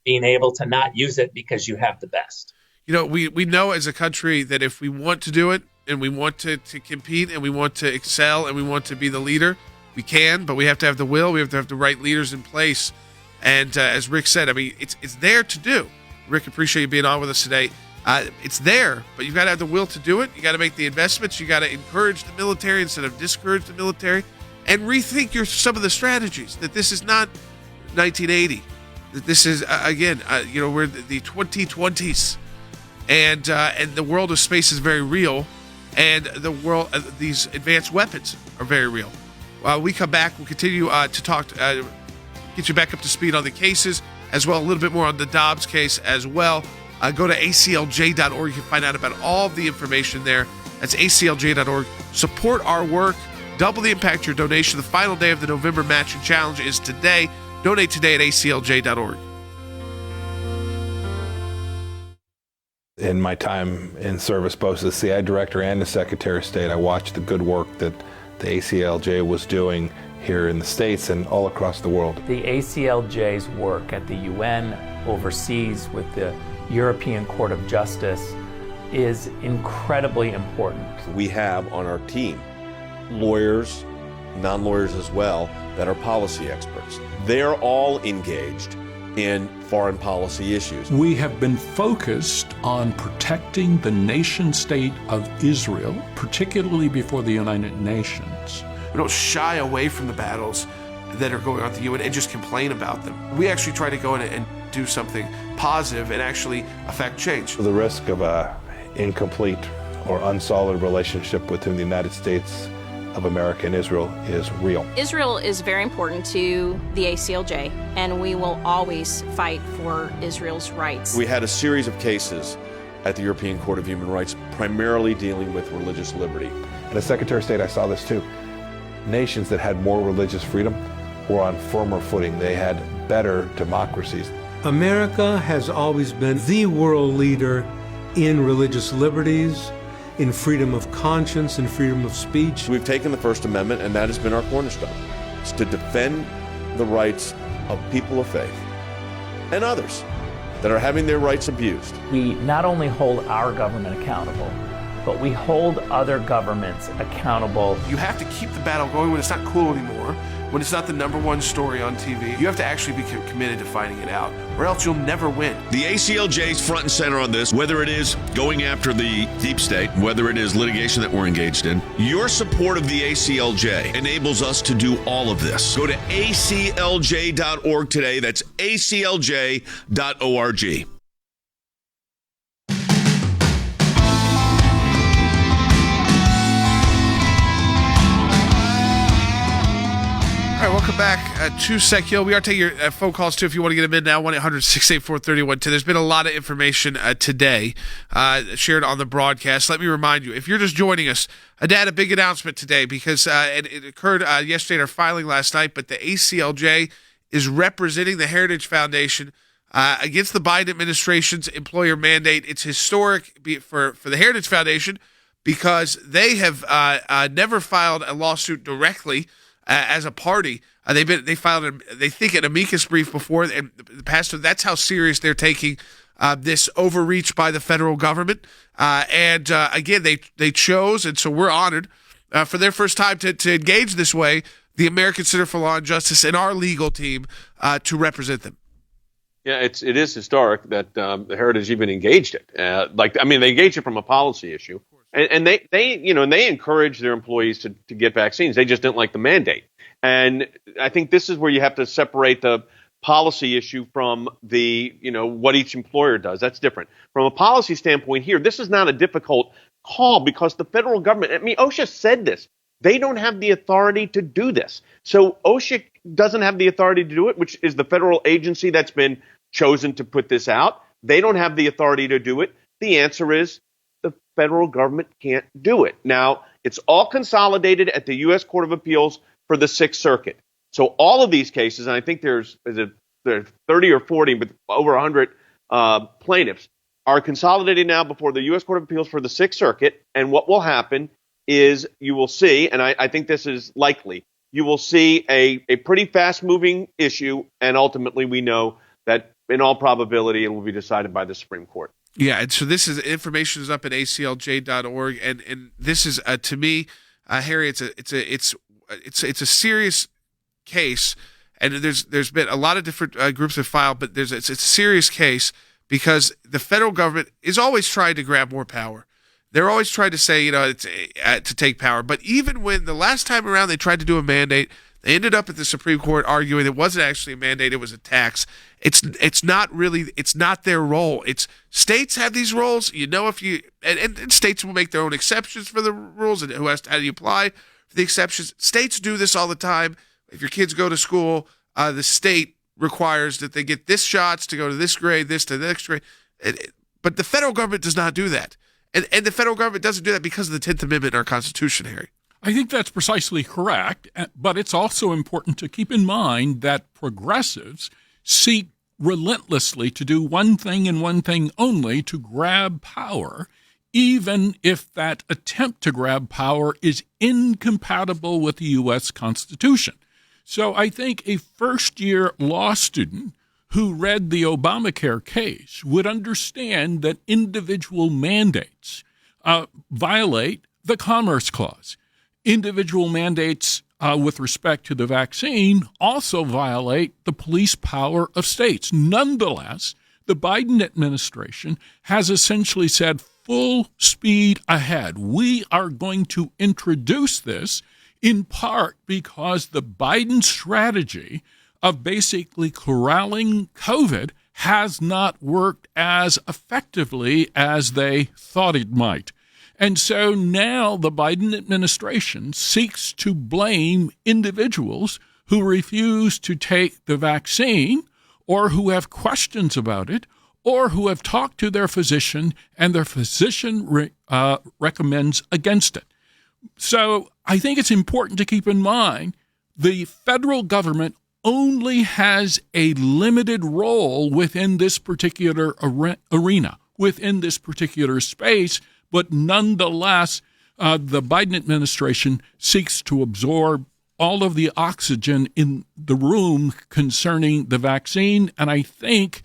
Speaker 13: being able to not use it because you have the best.
Speaker 1: We know as a country that if we want to do it and we want to compete and we want to excel and we want to be the leader, we can, but we have to have the will. We have to have the right leaders in place. And as Rick said, it's there to do. Rick, appreciate you being on with us today. It's there, but you've got to have the will to do it. You got to make the investments. You got to encourage the military instead of discourage the military, and rethink some of the strategies. That this is not 1980. That this is we're the 2020s, and the world of space is very real, and the world these advanced weapons are very real. We come back, we'll continue to talk, get you back up to speed on the cases, as well a little bit more on the Dobbs case as well. Go to ACLJ.org. You can find out about all of the information there. That's ACLJ.org. Support our work. Double the impact your donation. The final day of the November Matching Challenge is today. Donate today at ACLJ.org.
Speaker 4: In my time in service, both as the CI Director and the Secretary of State, I watched the good work that the ACLJ was doing here in the States and all across the world.
Speaker 5: The ACLJ's work at the UN, overseas with the European Court of Justice, is incredibly important.
Speaker 7: We have on our team lawyers, non-lawyers as well, that are policy experts. They're all engaged in foreign policy issues.
Speaker 15: We have been focused on protecting the nation state of Israel, particularly before the United Nations.
Speaker 1: We don't shy away from the battles that are going on at the UN and just complain about them. We actually try to go in and do something positive and actually affect change.
Speaker 4: The risk of an incomplete or unsolid relationship within the United States of America and Israel is real.
Speaker 8: Israel is very important to the ACLJ, and we will always fight for Israel's rights.
Speaker 7: We had a series of cases at the European Court of Human Rights, primarily dealing with religious liberty.
Speaker 4: And as Secretary of State, I saw this too. Nations that had more religious freedom were on firmer footing. They had better democracies.
Speaker 17: America has always been the world leader in religious liberties, in freedom of conscience and freedom of speech.
Speaker 7: We've taken the First Amendment, and that has been our cornerstone. It's to defend the rights of people of faith and others that are having their rights abused.
Speaker 5: We not only hold our government accountable, but we hold other governments accountable.
Speaker 1: You have to keep the battle going when it's not cool anymore, when it's not the number one story on TV. You have to actually be committed to fighting it out, or else you'll never win.
Speaker 6: The ACLJ's front and center on this, whether it is going after the deep state, whether it is litigation that we're engaged in. Your support of the ACLJ enables us to do all of this. Go to aclj.org today. That's aclj.org.
Speaker 1: All right, welcome back to Sec Hill. We are taking your phone calls, too, if you want to get them in now, 1-800-684-3110. There's been a lot of information today shared on the broadcast. Let me remind you, if you're just joining us, Dad had a big announcement today because it occurred yesterday in our filing last night, but the ACLJ is representing the Heritage Foundation against the Biden administration's employer mandate. It's historic for the Heritage Foundation because they have never filed a lawsuit directly as a party. They filed they think an amicus brief before, and the pastor, that's how serious they're taking this overreach by the federal government. Again, they chose, and so we're honored for their first time to engage this way, the American Center for Law and Justice and our legal team to represent them.
Speaker 3: Yeah, it is historic that the Heritage even engaged it. They engaged it from a policy issue. And they encourage their employees to get vaccines. They just didn't like the mandate. And I think this is where you have to separate the policy issue from the, what each employer does. That's different. From a policy standpoint here, this is not a difficult call because the federal government, OSHA said this. They don't have the authority to do this. So OSHA doesn't have the authority to do it, which is the federal agency that's been chosen to put this out. They don't have the authority to do it. The answer is the federal government can't do it. Now, it's all consolidated at the U.S. Court of Appeals for the Sixth Circuit. So all of these cases, and I think there's 30 or 40, but over 100 plaintiffs, are consolidated now before the U.S. Court of Appeals for the Sixth Circuit. And what will happen is you will see, and I think this is likely, you will see a pretty fast-moving issue, and ultimately we know that in all probability it will be decided by the Supreme Court.
Speaker 1: Yeah, and so this is information is up at aclj.org, and this is to me, Harry, it's a serious case, and there's been a lot of different groups have filed, but it's a serious case because the federal government is always trying to grab more power. They're always trying to say, it's to take power, but even when the last time around they tried to do a mandate, they ended up at the Supreme Court arguing it wasn't actually a mandate, it was a tax. It's not their role. It's states have these roles. And states will make their own exceptions for the rules and how do you apply for the exceptions. States do this all the time. If your kids go to school, the state requires that they get this shots to go to this grade, this to the next grade. But the federal government does not do that. And the federal government doesn't do that because of the 10th Amendment in our Constitution, Harry.
Speaker 15: I think that's precisely correct, but it's also important to keep in mind that progressives seek relentlessly to do one thing and one thing only, to grab power, even if that attempt to grab power is incompatible with the U.S. Constitution. So I think a first-year law student who read the Obamacare case would understand that individual mandates violate the Commerce Clause. Individual mandates with respect to the vaccine also violate the police power of states. Nonetheless, the Biden administration has essentially said full speed ahead. We are going to introduce this in part because the Biden strategy of basically corralling COVID has not worked as effectively as they thought it might. And so now the Biden administration seeks to blame individuals who refuse to take the vaccine or who have questions about it or who have talked to their physician and their physician recommends against it. So I think it's important to keep in mind the federal government only has a limited role within this particular arena, within this particular space, but nonetheless, the Biden administration seeks to absorb all of the oxygen in the room concerning the vaccine, and I think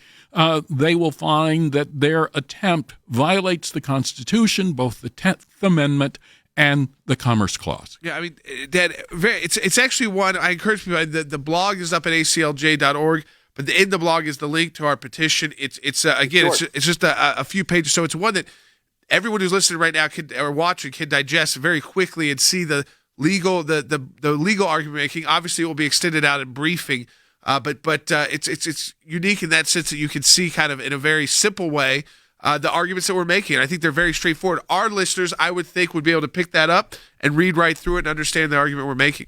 Speaker 15: they will find that their attempt violates the Constitution, both the 10th Amendment and the Commerce Clause.
Speaker 1: Yeah, I mean, Dad, it's actually one I encourage people. The blog is up at aclj.org, but in the blog is the link to our petition. It's just a few pages, so it's one that everyone who's listening right now or watching can digest very quickly and see the legal argument making. Obviously, it will be extended out in briefing, but it's unique in that sense that you can see kind of in a very simple way the arguments that we're making. And I think they're very straightforward. Our listeners, I would think, would be able to pick that up and read right through it and understand the argument we're making.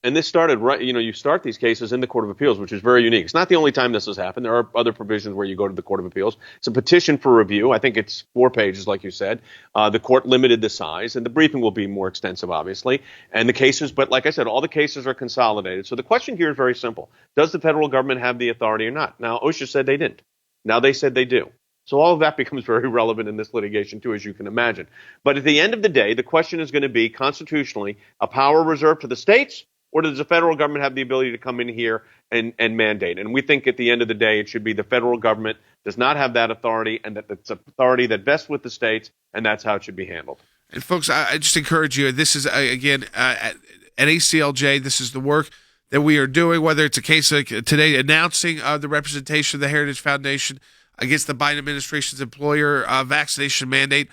Speaker 3: And this started right, you start these cases in the Court of Appeals, which is very unique. It's not the only time this has happened. There are other provisions where you go to the Court of Appeals. It's a petition for review. I think it's 4 pages, like you said. The court limited the size, and the briefing will be more extensive, obviously. And the cases, but like I said, all the cases are consolidated. So the question here is very simple. Does the federal government have the authority or not? Now, OSHA said they didn't. Now they said they do. So all of that becomes very relevant in this litigation, too, as you can imagine. But at the end of the day, the question is going to be constitutionally a power reserved to the states, or does the federal government have the ability to come in here and mandate? And we think at the end of the day, it should be the federal government does not have that authority, and that it's authority that vests with the states, and that's how it should be handled.
Speaker 1: And folks, I just encourage you, this is, again, at ACLJ, this is the work that we are doing, whether it's a case like today announcing the representation of the Heritage Foundation against the Biden administration's employer vaccination mandate.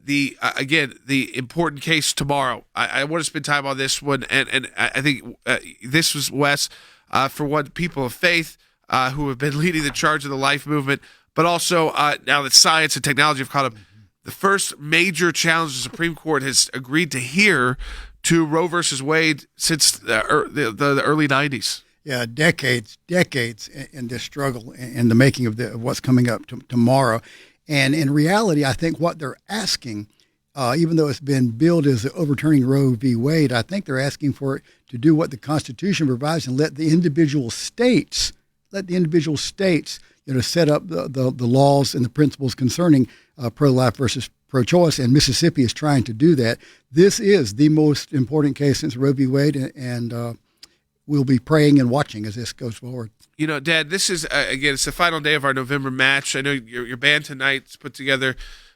Speaker 1: The important case tomorrow. I want to spend time on this one, and I think this was, Wes, for one, people of faith who have been leading the charge of the life movement, but also now that science and technology have caught up, the first major challenge the Supreme Court has agreed to hear to Roe versus Wade since the early 90s.
Speaker 9: Yeah, decades in this struggle and the making of what's coming up tomorrow. And in reality, I think what they're asking, even though it's been billed as overturning Roe v. Wade, I think they're asking for it to do what the Constitution provides and let the individual states, set up the laws and the principles concerning pro-life versus pro-choice. And Mississippi is trying to do that. This is the most important case since Roe v. Wade, and we'll be praying and watching as this goes forward.
Speaker 1: Dad, this is, again, it's the final day of our November match. I know your band tonight's put together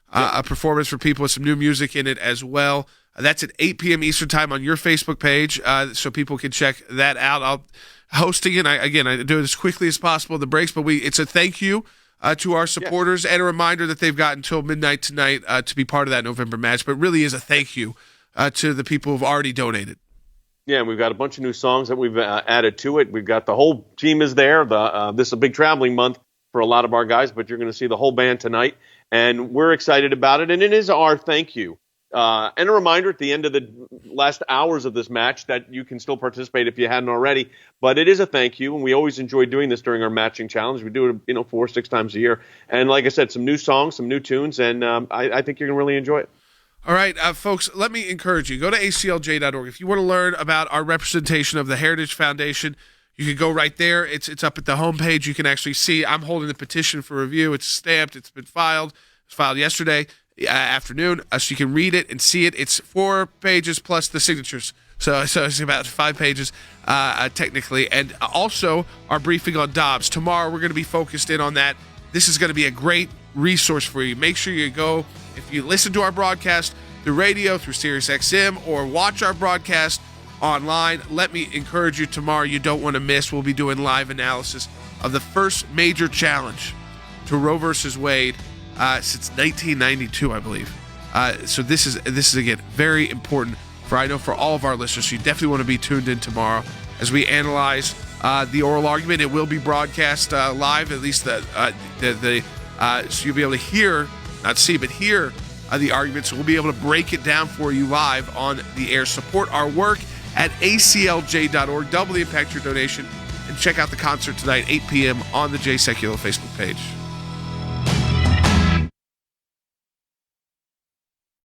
Speaker 1: a performance for people with some new music in it as well. That's at 8 p.m. Eastern Time on your Facebook page, so people can check that out. I'll hosting it. I do it as quickly as possible in the breaks, but it's a thank you to our supporters and a reminder that they've got until midnight tonight to be part of that November match, but really is a thank you to the people who've already donated.
Speaker 3: Yeah, and we've got a bunch of new songs that we've added to it. We've got the whole team is there. This is a big traveling month for a lot of our guys, but you're going to see the whole band tonight, and we're excited about it, and it is our thank you. And a reminder at the end of the last hours of this match that you can still participate if you hadn't already, but it is a thank you, and we always enjoy doing this during our matching challenge. We do it 4 or 6 times a year, and like I said, some new songs, some new tunes, and I think you're going to really enjoy it.
Speaker 1: All right, folks, let me encourage you. Go to aclj.org. If you want to learn about our representation of the Heritage Foundation, you can go right there. It's up at the homepage. You can actually see I'm holding the petition for review. It's stamped. It's been filed. It was filed yesterday afternoon, so you can read it and see it. It's 4 pages plus the signatures. So it's about 5 pages technically. And also our briefing on Dobbs. Tomorrow we're going to be focused in on that. This is going to be a great resource for you. Make sure you go, if you listen to our broadcast through radio, through SiriusXM, or watch our broadcast online, let me encourage you tomorrow, you don't want to miss. We'll be doing live analysis of the first major challenge to Roe versus Wade since 1992, I believe. So this is again very important for all of our listeners. So you definitely want to be tuned in tomorrow as we analyze the oral argument. It will be broadcast live, at least so you'll be able to hear, not see, but hear the argument, so we'll be able to break it down for you live on the air. Support our work at aclj.org. Double the impact your donation, and check out the concert tonight, 8 p.m. on the J Secular Facebook page.